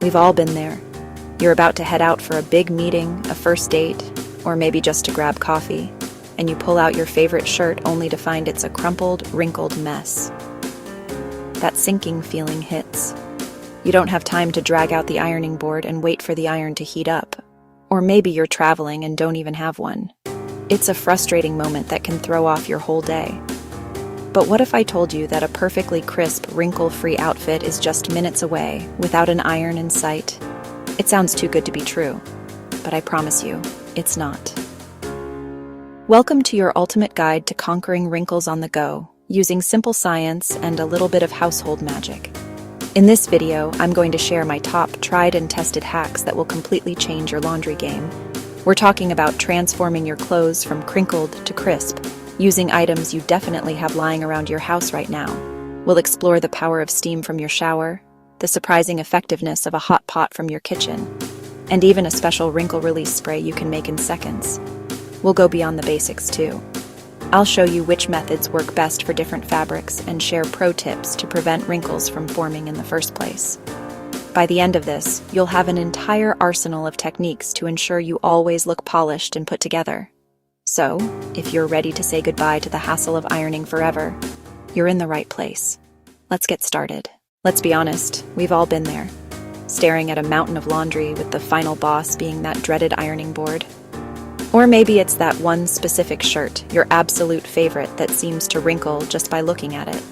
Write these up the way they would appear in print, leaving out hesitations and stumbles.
We've all been there. You're about to head out for a big meeting, a first date, or maybe just to grab coffee, and you pull out your favorite shirt only to find it's a crumpled, wrinkled mess. That sinking feeling hits. You don't have time to drag out the ironing board and wait for the iron to heat up. Or maybe you're traveling and don't even have one. It's a frustrating moment that can throw off your whole day. But what if I told you that a perfectly crisp, wrinkle-free outfit is just minutes away, without an iron in sight? It sounds too good to be true, but I promise you, it's not. Welcome to your ultimate guide to conquering wrinkles on the go, using simple science and a little bit of household magic. In this video, I'm going to share my top tried and tested hacks that will completely change your laundry game. We're talking about transforming your clothes from crinkled to crisp, using items you definitely have lying around your house right now. We'll explore the power of steam from your shower, the surprising effectiveness of a hot pot from your kitchen, and even a special wrinkle release spray you can make in seconds. We'll go beyond the basics too. I'll show you which methods work best for different fabrics and share pro tips to prevent wrinkles from forming in the first place. By the end of this, you'll have an entire arsenal of techniques to ensure you always look polished and put together. So, if you're ready to say goodbye to the hassle of ironing forever, you're in the right place. Let's get started. Let's be honest, we've all been there, staring at a mountain of laundry with the final boss being that dreaded ironing board. Or maybe it's that one specific shirt, your absolute favorite, that seems to wrinkle just by looking at it.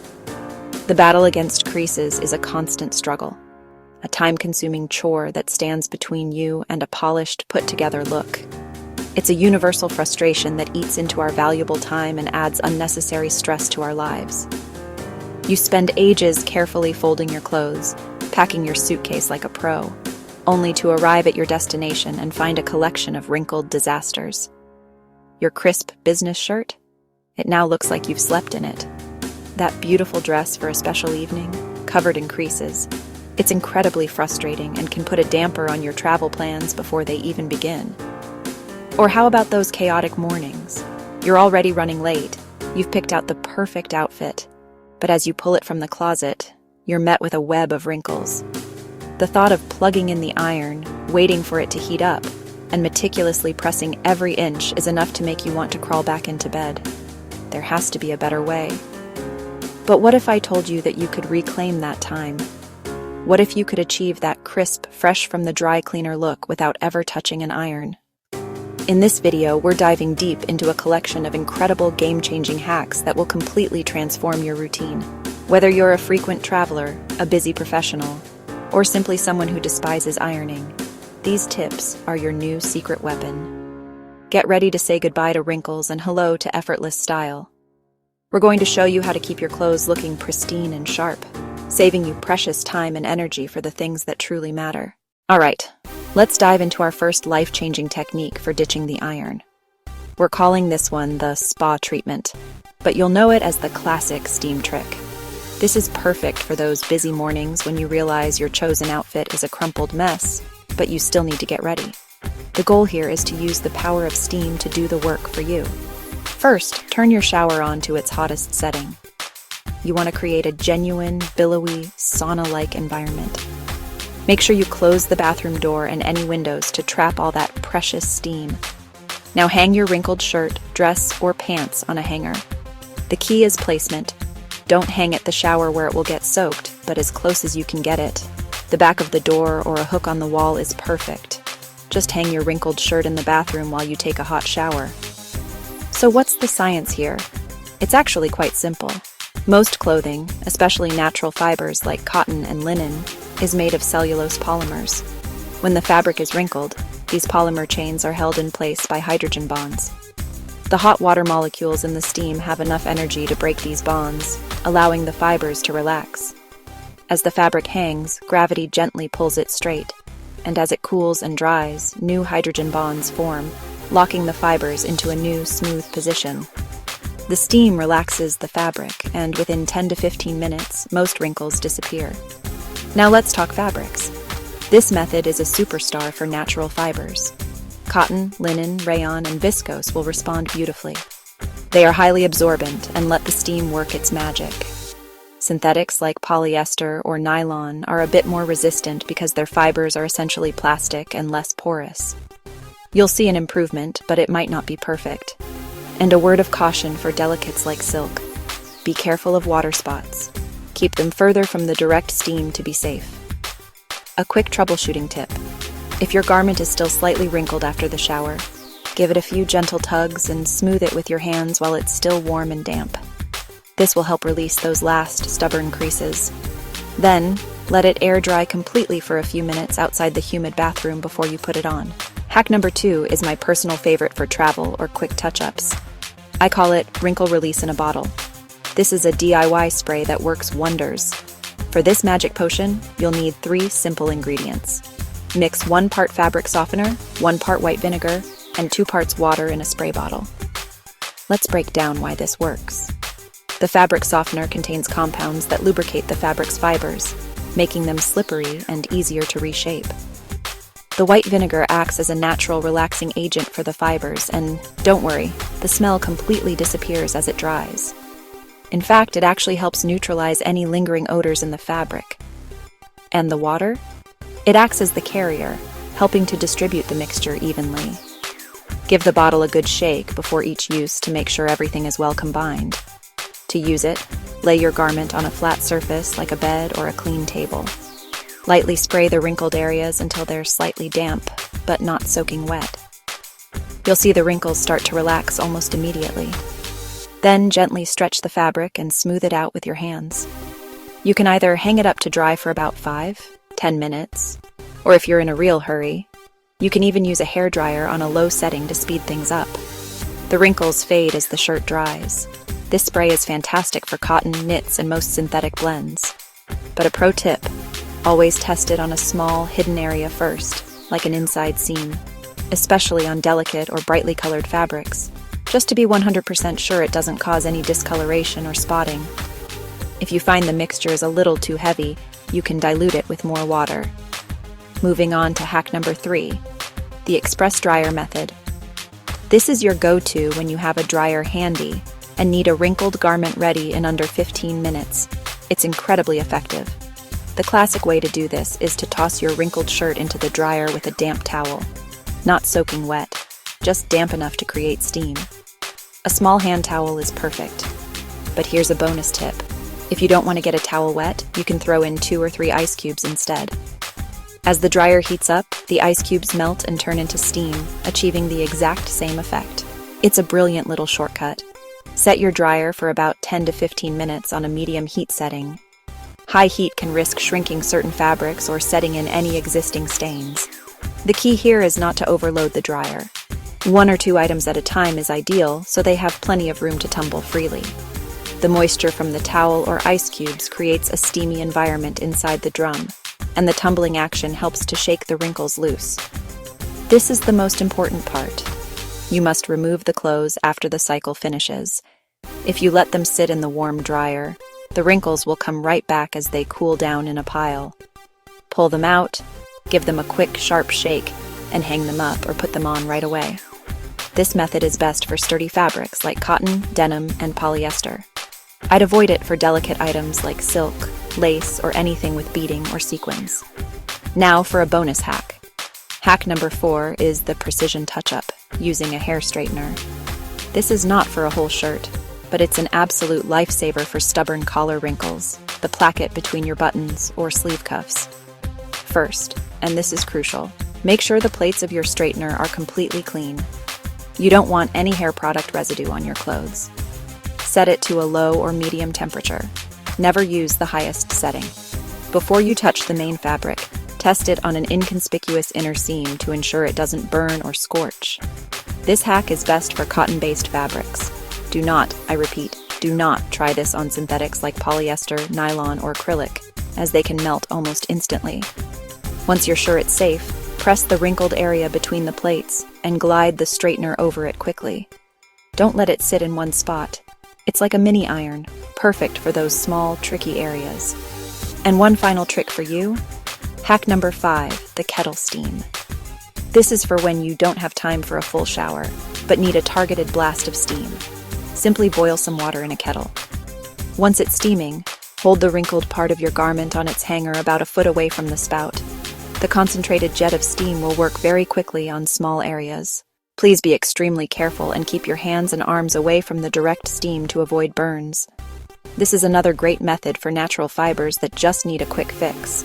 The battle against creases is a constant struggle, a time-consuming chore that stands between you and a polished, put-together look. It's a universal frustration that eats into our valuable time and adds unnecessary stress to our lives. You spend ages carefully folding your clothes, packing your suitcase like a pro, only to arrive at your destination and find a collection of wrinkled disasters. Your crisp business shirt? It now looks like you've slept in it. That beautiful dress for a special evening, covered in creases. It's incredibly frustrating and can put a damper on your travel plans before they even begin. Or how about those chaotic mornings? You're already running late. You've picked out the perfect outfit. But as you pull it from the closet, you're met with a web of wrinkles. The thought of plugging in the iron, waiting for it to heat up, and meticulously pressing every inch is enough to make you want to crawl back into bed. There has to be a better way. But what if I told you that you could reclaim that time? What if you could achieve that crisp, fresh from the dry cleaner look without ever touching an iron? In this video, we're diving deep into a collection of incredible game-changing hacks that will completely transform your routine. Whether you're a frequent traveler, a busy professional, or simply someone who despises ironing, these tips are your new secret weapon. Get ready to say goodbye to wrinkles and hello to effortless style. We're going to show you how to keep your clothes looking pristine and sharp, saving you precious time and energy for the things that truly matter. All right. Let's dive into our first life-changing technique for ditching the iron. We're calling this one the spa treatment, but you'll know it as the classic steam trick. This is perfect for those busy mornings when you realize your chosen outfit is a crumpled mess, but you still need to get ready. The goal here is to use the power of steam to do the work for you. First, turn your shower on to its hottest setting. You want to create a genuine, billowy, sauna-like environment. Make sure you close the bathroom door and any windows to trap all that precious steam. Now hang your wrinkled shirt, dress, or pants on a hanger. The key is placement. Don't hang at the shower where it will get soaked, but as close as you can get it. The back of the door or a hook on the wall is perfect. Just hang your wrinkled shirt in the bathroom while you take a hot shower. So what's the science here? It's actually quite simple. Most clothing, especially natural fibers like cotton and linen, is made of cellulose polymers. When the fabric is wrinkled, these polymer chains are held in place by hydrogen bonds. The hot water molecules in the steam have enough energy to break these bonds, allowing the fibers to relax. As the fabric hangs, gravity gently pulls it straight, and as it cools and dries, new hydrogen bonds form, locking the fibers into a new, smooth position. The steam relaxes the fabric, and within 10 to 15 minutes, most wrinkles disappear. Now let's talk fabrics. This method is a superstar for natural fibers. Cotton, linen, rayon, and viscose will respond beautifully. They are highly absorbent and let the steam work its magic. Synthetics like polyester or nylon are a bit more resistant because their fibers are essentially plastic and less porous. You'll see an improvement, but it might not be perfect. And a word of caution for delicates like silk. Be careful of water spots. Keep them further from the direct steam to be safe. A quick troubleshooting tip. If your garment is still slightly wrinkled after the shower, give it a few gentle tugs and smooth it with your hands while it's still warm and damp. This will help release those last stubborn creases. Then, let it air dry completely for a few minutes outside the humid bathroom before you put it on. Hack number 2 is my personal favorite for travel or quick touch-ups. I call it wrinkle release in a bottle. This is a DIY spray that works wonders. For this magic potion, you'll need 3 simple ingredients. Mix 1 part fabric softener, 1 part white vinegar, and 2 parts water in a spray bottle. Let's break down why this works. The fabric softener contains compounds that lubricate the fabric's fibers, making them slippery and easier to reshape. The white vinegar acts as a natural relaxing agent for the fibers, and don't worry, the smell completely disappears as it dries. In fact, it actually helps neutralize any lingering odors in the fabric. And the water? It acts as the carrier, helping to distribute the mixture evenly. Give the bottle a good shake before each use to make sure everything is well combined. To use it, lay your garment on a flat surface like a bed or a clean table. Lightly spray the wrinkled areas until they're slightly damp, but not soaking wet. You'll see the wrinkles start to relax almost immediately. Then gently stretch the fabric and smooth it out with your hands. You can either hang it up to dry for about 5-10 minutes, or if you're in a real hurry, you can even use a hairdryer on a low setting to speed things up. The wrinkles fade as the shirt dries. This spray is fantastic for cotton, knits, and most synthetic blends. But a pro tip, always test it on a small, hidden area first, like an inside seam, especially on delicate or brightly colored fabrics, just to be 100% sure it doesn't cause any discoloration or spotting. If you find the mixture is a little too heavy, you can dilute it with more water. Moving on to hack number 3, the express dryer method. This is your go-to when you have a dryer handy and need a wrinkled garment ready in under 15 minutes. It's incredibly effective. The classic way to do this is to toss your wrinkled shirt into the dryer with a damp towel. Not soaking wet, just damp enough to create steam. A small hand towel is perfect. But here's a bonus tip. If you don't want to get a towel wet, you can throw in 2 or 3 ice cubes instead. As the dryer heats up, the ice cubes melt and turn into steam, achieving the exact same effect. It's a brilliant little shortcut. Set your dryer for about 10 to 15 minutes on a medium heat setting. High heat can risk shrinking certain fabrics or setting in any existing stains. The key here is not to overload the dryer. 1 or 2 items at a time is ideal, so they have plenty of room to tumble freely. The moisture from the towel or ice cubes creates a steamy environment inside the drum, and the tumbling action helps to shake the wrinkles loose. This is the most important part. You must remove the clothes after the cycle finishes. If you let them sit in the warm dryer, the wrinkles will come right back as they cool down in a pile. Pull them out, give them a quick, sharp shake, and hang them up or put them on right away. This method is best for sturdy fabrics like cotton, denim, and polyester. I'd avoid it for delicate items like silk, lace, or anything with beading or sequins. Now for a bonus hack. Hack number 4 is the precision touch-up, using a hair straightener. This is not for a whole shirt, but it's an absolute lifesaver for stubborn collar wrinkles, the placket between your buttons or sleeve cuffs. First, and this is crucial, make sure the plates of your straightener are completely clean. You don't want any hair product residue on your clothes. Set it to a low or medium temperature. Never use the highest setting. Before you touch the main fabric, test it on an inconspicuous inner seam to ensure it doesn't burn or scorch. This hack is best for cotton-based fabrics. Do not, I repeat, do not try this on synthetics like polyester, nylon, or acrylic, as they can melt almost instantly. Once you're sure it's safe, press the wrinkled area between the plates and glide the straightener over it quickly. Don't let it sit in one spot. It's like a mini iron, perfect for those small, tricky areas. And one final trick for you. Hack number 5, the kettle steam. This is for when you don't have time for a full shower, but need a targeted blast of steam. Simply boil some water in a kettle. Once it's steaming, Hold the wrinkled part of your garment on its hanger about a foot away from the spout. The concentrated jet of steam will work very quickly on small areas. Please be extremely careful and keep your hands and arms away from the direct steam to avoid burns. This is another great method for natural fibers that just need a quick fix.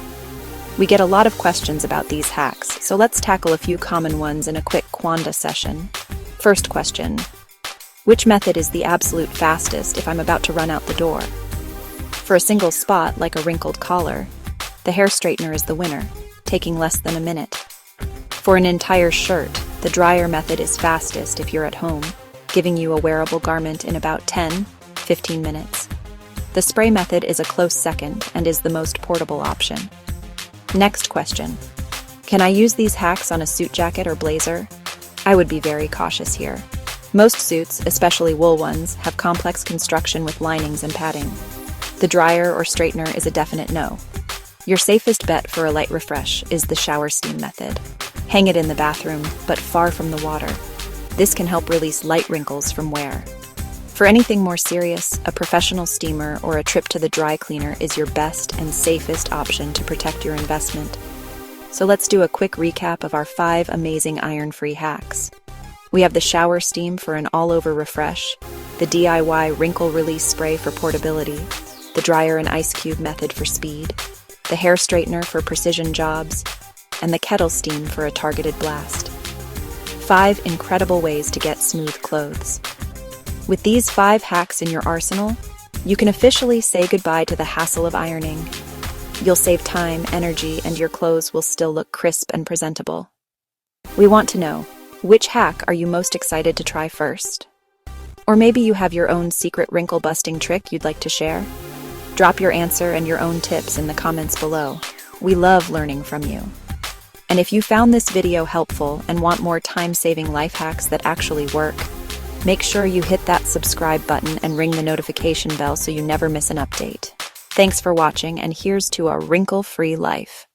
We get a lot of questions about these hacks, so let's tackle a few common ones in a quick Quanda session. First question: which method is the absolute fastest if I'm about to run out the door? For a single spot, like a wrinkled collar, the hair straightener is the winner, taking less than a minute. For an entire shirt, the dryer method is fastest if you're at home, giving you a wearable garment in about 10-15 minutes. The spray method is a close second and is the most portable option. Next question: can I use these hacks on a suit jacket or blazer? I would be very cautious here. Most suits, especially wool ones, have complex construction with linings and padding. The dryer or straightener is a definite no. Your safest bet for a light refresh is the shower steam method. Hang it in the bathroom, but far from the water. This can help release light wrinkles from wear. For anything more serious, a professional steamer or a trip to the dry cleaner is your best and safest option to protect your investment. So let's do a quick recap of our 5 amazing iron-free hacks. We have the shower steam for an all-over refresh, the DIY wrinkle release spray for portability, the dryer and ice cube method for speed, the hair straightener for precision jobs, and the kettle steam for a targeted blast. 5 incredible ways to get smooth clothes. With these 5 hacks in your arsenal, you can officially say goodbye to the hassle of ironing. You'll save time, energy, and your clothes will still look crisp and presentable. We want to know, which hack are you most excited to try first? Or maybe you have your own secret wrinkle-busting trick you'd like to share? Drop your answer and your own tips in the comments below. We love learning from you. And if you found this video helpful and want more time-saving life hacks that actually work, make sure you hit that subscribe button and ring the notification bell so you never miss an update. Thanks for watching, and here's to a wrinkle-free life.